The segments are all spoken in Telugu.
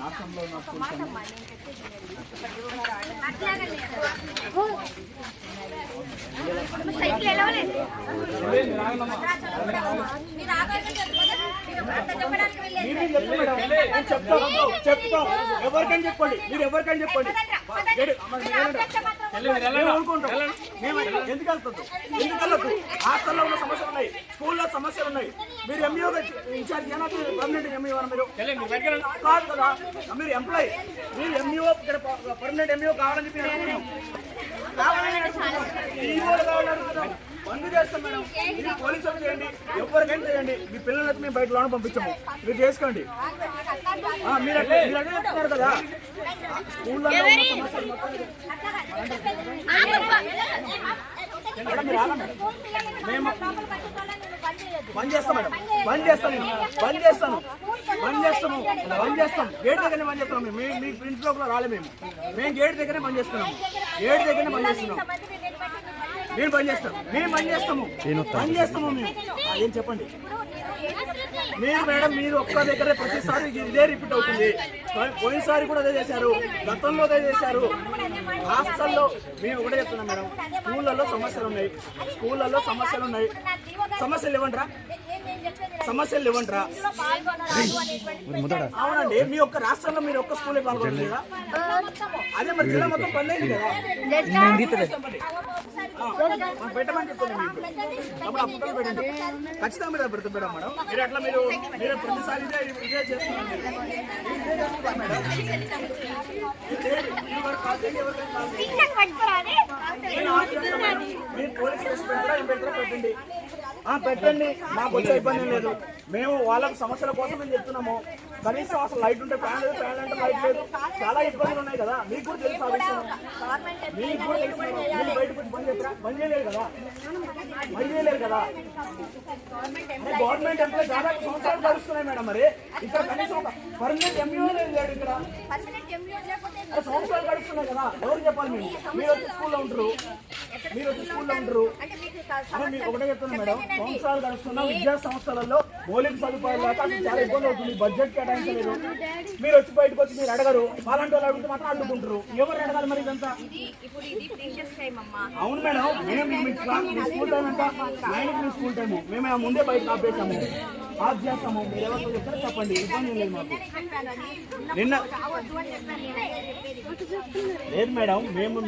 రాష్ట్రంలో ఉన్న చెప్తాం ఎవరికైనా చెప్పండి, మీరు ఎవరికైనా చెప్పండి. ఎందుకు వెళ్ళొద్దు? హాస్టల్లో ఉన్న సమస్యలు ఉన్నాయి, స్కూల్లో సమస్యలు ఉన్నాయి. మీరు ఎంఈఓ ఇన్ఛార్జ్ పర్మనెంట్ ఎంఈఓ మీరు కాదు కదా, మీరు ఎంప్లాయీ, మీరు ఎంఈఓ ఇక్కడ పర్మనెంట్ ఎంఈఓ కావాలని చెప్పి బంద్ చేస్తాం మేడం. మీరు పోలీసు చేయండి, ఎవరికైనా చేయండి. మీ పిల్లలకి మేము బయట లోన పంపించాము, మీరు చేసుకోండి. మీరు అదే చెప్తున్నారు కదా, స్కూల్లో మేము బంద్ చేస్తాం మేడం, బంద్ చేస్తాను. గేట్ దగ్గరనే బంద్ చేస్తాం. మీ ప్రిన్స్ లోపల రాలే, మేము గేట్ దగ్గరనే బంద్ చేస్తున్నాము. మేము బంద్ చేస్తాము. మేము ఏం చెప్పండి మీరు మేడం, మీరు ఒక్క దగ్గరే ప్రతిసారి ఇదే రిపీట్ అవుతుంది. పోయినసారి కూడా అదే చేశారు, గతంలో అదే చేశారు. హాస్టల్లో మేము ఒకటే చెప్తున్నాం మేడం, స్కూళ్ళల్లో సమస్యలు ఉన్నాయి. సమస్యలు ఇవ్వండిరా. అవునండి, మీ ఒక్క రాష్ట్రంలో మీరు ఒక్క స్కూల్ పాల్గొంటుంది కదా, అదే మరి జిల్లా మొత్తం పని అయింది కదా. పెట్టమని చెప్తున్నాను అప్పుడు ఆ పుట్టలు పెట్టండి, ఖచ్చితంగా మీరు పెడతాం మేడం. మీరు అట్లా మీరు ప్రతిసారి ఇదే చేస్తున్నారు మేడం. మీరు పోలీస్ స్టేషన్ పెట్టండి, మాకు వచ్చే ఇబ్బంది లేదు. మేము వాళ్ళకి సమస్యల కోసం మేము చెప్తున్నాము. కనీసం అసలు లైట్ ఉంటే ఫ్యాన్ అంటే లైట్ లేదు, చాలా ఇబ్బందులు ఉన్నాయి కదా. మీకు కూడా తెలుసు, మీకు కూడా తెలుసు. మీరు బయటకు వచ్చి బంద్ చేయలేరు కదా. గవర్నమెంట్ ఎంప్లాయీ దాదాపు సంవత్సరాలు గడుస్తున్నాయి మేడం. మరి ఇక్కడ కనీసం ఒక పర్మనెంట్ ఎంఈఓ లేదు ఇక్కడ, సంవత్సరాలు గడుస్తున్నాయి కదా. ఎవరు చెప్పాలి? మీరు వచ్చి స్కూల్లో ఉంటారు. మీరు ఒకటే చెప్తున్నా మేడం, సంవత్సరాలు గడుస్తున్న విద్యా సంస్థలలో మౌలిక సదుపాయాలు లేక చాలా ఇబ్బంది అవుతుంది. బడ్జెట్ కేటాయించలేదు. మీరు వచ్చి బయటకు వచ్చి మీరు అడగరు, అలాంటి వాళ్ళు అడిగితే మాత్రం అడ్డుకుంటారు. ఎవరు అడగాలి మరి ఇదంతా? అవును మేడం, మేము మీ స్కూల్ టైం అంతా 9కి మీ స్కూల్ టైము, మేము ముందే బయటకు ఆపేసాము, ఆఫ్ చేస్తాము. మీరు ఎవరితో చెప్తారో చెప్పండి, ఇబ్బంది లేదు మాకు. నిన్న లేదు మేడం,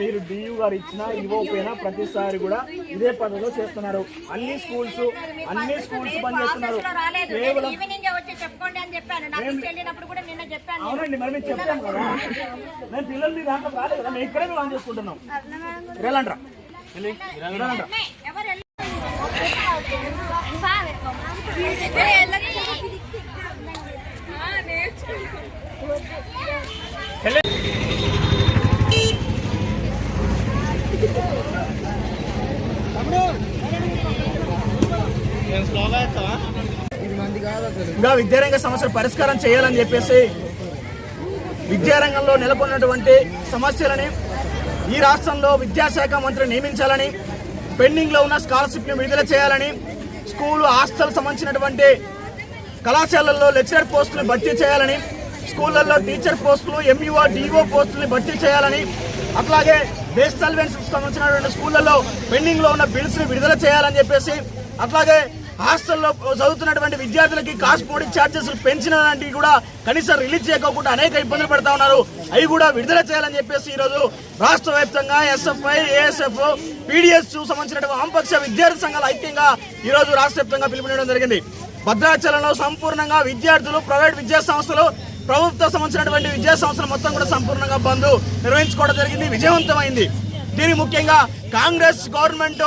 మీరు డియూ గారు ఇచ్చినా ఇవ్వకపోయినా ప్రతిసారి కూడా ఇదే పద్ధతిలో చేస్తున్నారు. అన్ని స్కూల్స్ బంద్ చేస్తున్నారు. అవునండి, మరి మేము చెప్పాము కదా, మేము పిల్లలు మీ దాంట్లో రాలేదు కదా, మేము ఇక్కడే బంద్ చేసుకుంటున్నాం. వెళ్ళండ్రా. ఇంకా విద్యారంగ సమస్యలు పరిష్కారం చేయాలని చెప్పేసి విద్యారంగంలో నెలకొన్నటువంటి సమస్యలని ఈ రాష్ట్రంలో విద్యాశాఖ మంత్రి నియమించాలని, పెండింగ్ లో ఉన్న స్కాలర్షిప్ ని విడుదల చేయాలని, స్కూల్ హాస్టల్ సంబంధించినటువంటి కళాశాలల్లో లెక్చరర్ పోస్టులను భర్తీ చేయాలని, స్కూళ్లలో టీచర్ పోస్టులు, ఎంఈఓ డిఓ పోస్టులను భర్తీ చేయాలని, అట్లాగే బేస్ సర్వెంట్స్ సంబంధించినటువంటి స్కూళ్లలో పెండింగ్ లో ఉన్న బిల్స్ ని విడుదల చేయాలని చెప్పేసి, అట్లాగే హాస్టల్లో చదువుతున్నటువంటి విద్యార్థులకి కాస్మోటిక్ ఛార్జెస్ పెంచిన లాంటివి కూడా కనీసం రిలీజ్ చేయకోకుండా అనేక ఇబ్బందులు పడతా ఉన్నారు. అవి కూడా విడుదల చేయాలని చెప్పేసి ఈరోజు రాష్ట్ర వ్యాప్తంగా ఎస్ఎఫ్ఐ, ఏఎస్ఎఫ్, పీడిఎస్ సంబంధించినటువంటి వామపక్ష విద్యార్థి సంఘాలు ఐక్యంగా ఈరోజు రాష్ట్ర వ్యాప్తంగా పిలుపునివ్వడం జరిగింది. భద్రాచలంలో సంపూర్ణంగా విద్యార్థులు, ప్రైవేట్ విద్యా సంస్థలు, ప్రభుత్వ సంబంధించినటువంటి విద్యా సంస్థలు మొత్తం కూడా సంపూర్ణంగా బంద్ నిర్వహించుకోవడం జరిగింది, విజయవంతమైంది. దీనికి ముఖ్యంగా కాంగ్రెస్ గవర్నమెంట్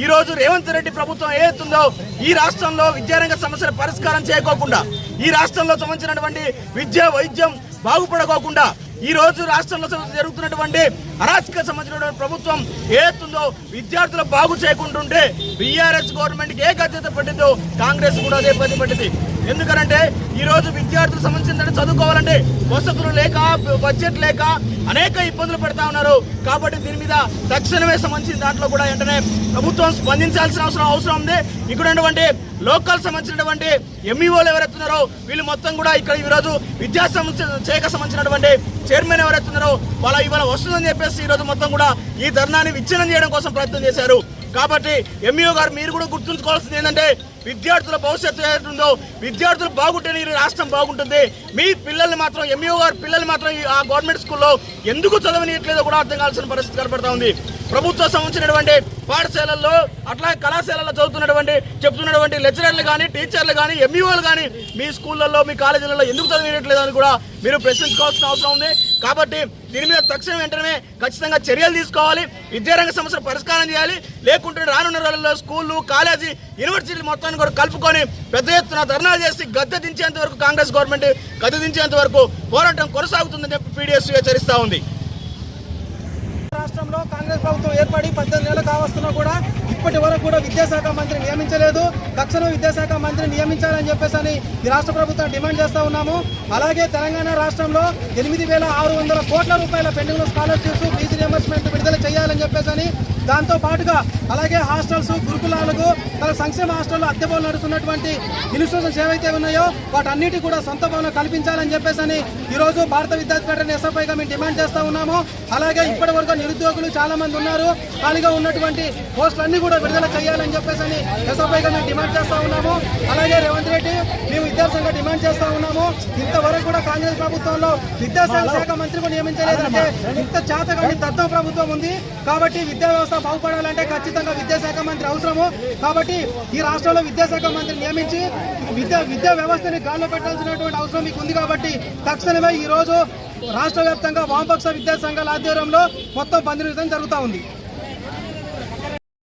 ఈ రోజు రేవంత్ రెడ్డి ప్రభుత్వం ఏదైతుందో ఈ రాష్ట్రంలో విద్యారంగ సమస్యల పరిష్కారం చేయకోకుండా, ఈ రాష్ట్రంలో సంబంధించినటువంటి విద్య వైద్యం బాగుపడకోకుండా, ఈ రోజు రాష్ట్రంలో జరుగుతున్నటువంటి అరాచక సంబంధించినటువంటి ప్రభుత్వం ఏదైతుందో విద్యార్థులు బాగు చేయకుంటుంటే బీఆర్ఎస్ గవర్నమెంట్ ఏ గద్యత పట్టిందో కాంగ్రెస్ కూడా అదే గతి పట్టింది. ఎందుకంటే ఈ రోజు విద్యార్థులకు సంబంధించిన చదువుకోవాలంటే వసతులు లేక బడ్జెట్ లేక అనేక ఇబ్బందులు పెడతా ఉన్నారు. కాబట్టి దీని మీద తక్షణమే సంబంధించిన దాంట్లో కూడా వెంటనే ప్రభుత్వం స్పందించాల్సిన అవసరం ఉంది. ఇక్కడ ఉన్నటువంటి లోకల్ సంబంధించినటువంటి ఎంఈఓలు ఎవరెత్తున్నారో వీళ్ళు మొత్తం కూడా ఇక్కడ ఈరోజు విద్యా శాఖ సంబంధించినటువంటి చైర్మన్ ఎవరెత్తున్నారో వాళ్ళ ఇవాళ వస్తుందని చెప్పేసి ఈరోజు మొత్తం కూడా ఈ ధర్నాన్ని విచ్ఛిన్నం చేయడం కోసం ప్రయత్నం చేశారు. కాబట్టి ఎంఈఓ గారు మీరు కూడా గుర్తుంచుకోవాల్సింది ఏంటంటే విద్యార్థుల భవిష్యత్తు ఏదైతుందో విద్యార్థులు బాగుంటేనే ఈ రాష్ట్రం బాగుంటుంది. మీ పిల్లల్ని మాత్రం ఎంఈఓ గారు పిల్లల్ని మాత్రం ఆ గవర్నమెంట్ స్కూల్లో ఎందుకు చదవనీయట్లేదో కూడా అర్థం కావాల్సిన పరిస్థితి కనపడతా ఉంది. ప్రభుత్వం సంబంధించినటువంటి పాఠశాలల్లో అట్లాగే కళాశాలల్లో చెప్తున్నటువంటి లెక్చరర్లు కానీ టీచర్లు కానీ ఎంఈఓలు కానీ మీ స్కూళ్ళల్లో మీ కాలేజీలలో ఎందుకు చదివేయట్లేదు అని కూడా మీరు ప్రశ్నించుకోవాల్సిన అవసరం ఉంది. కాబట్టి దీని మీద తక్షణం వెంటనే ఖచ్చితంగా చర్యలు తీసుకోవాలి. విద్యారంగ సమస్యలు పరిష్కారం చేయాలి. లేకుంటే రానున్న రోజుల్లో స్కూళ్ళు కాలేజీ యూనివర్సిటీలు మొత్తాన్ని కూడా కలుపుకొని పెద్ద ఎత్తున ధర్నాలు చేసి గద్దె దించేంత వరకు కాంగ్రెస్ గవర్నమెంట్ గద్దె దించేంత వరకు పోరాటం కొనసాగుతుందని చెప్పి పీడీఎస్ హెచ్చరిస్తూ ఉంది. రాష్ట్రంలో కాంగ్రెస్ ప్రభుత్వం ఏర్పడి 18 నెలలు కావస్తున్నా కూడా ఇప్పటి వరకు కూడా విద్యాశాఖ మంత్రి నియమించలేదు. తక్షణం విద్యాశాఖ మంత్రి నియమించాలని చెప్పేసి ఈ రాష్ట్ర ప్రభుత్వం డిమాండ్ చేస్తూ ఉన్నాము. అలాగే తెలంగాణ రాష్ట్రంలో 8,600 కోట్ల రూపాయల పెండింగ్ స్కాలర్షిప్స్ ఫీజు రియంబర్స్మెంట్ విడుదల చేయాలని చెప్పేసి దాంతో పాటుగా అలాగే హాస్టల్స్ గురుకులాలకు సంక్షేమ హాస్టల్లో అద్దె భవనాలు నడుస్తున్నటువంటి ఇన్స్టిట్యూషన్స్ ఏవైతే ఉన్నాయో వాటన్నిటి కూడా సొంత భవనం కల్పించాలని చెప్పేసి ఈరోజు భారత విద్యార్థి ఫెడరేషన్ ఎస్ఎఫ్ఐగా మేము డిమాండ్ చేస్తూ ఉన్నాము. అలాగే ఇప్పటి వరకు నిరుద్యోగులు చాలా మంది ఉన్నారు. ఖాళీగా ఉన్నటువంటి పోస్టులన్నీ కూడా విడుదల చేయాలని చెప్పేసి ఎస్ఎఫ్ఐగా మేము డిమాండ్ చేస్తూ ఉన్నాము. అలాగే రేవంత్ రెడ్డి మేము విద్యార్థులుగా డిమాండ్ చేస్తూ ఉన్నాము. ఇంతవరకు కూడా కాంగ్రెస్ ప్రభుత్వంలో విద్యాశాఖ మంత్రిని నియమించలేదంటే ఇంత చేతగాని దత్తం ప్రభుత్వం ఉంది. కాబట్టి విద్యా వ్యవస్థ బాగుపడాలంటే ఖచ్చితంగా విద్యాశాఖ మంత్రి అవసరము. కాబట్టి ఈ రాష్ట్రంలో విద్యాశాఖ మంత్రి నియమించి విద్యా వ్యవస్థని గాల్లో పెట్టాల్సినటువంటి అవసరం మీకు ఉంది. కాబట్టి తక్షణమే ఈ రోజు రాష్ట్ర వ్యాప్తంగా వామపక్ష విద్యా సంఘాల ఆధ్వర్యంలో మొత్తం బంద్ నిర్వహణ జరుగుతూ ఉంది.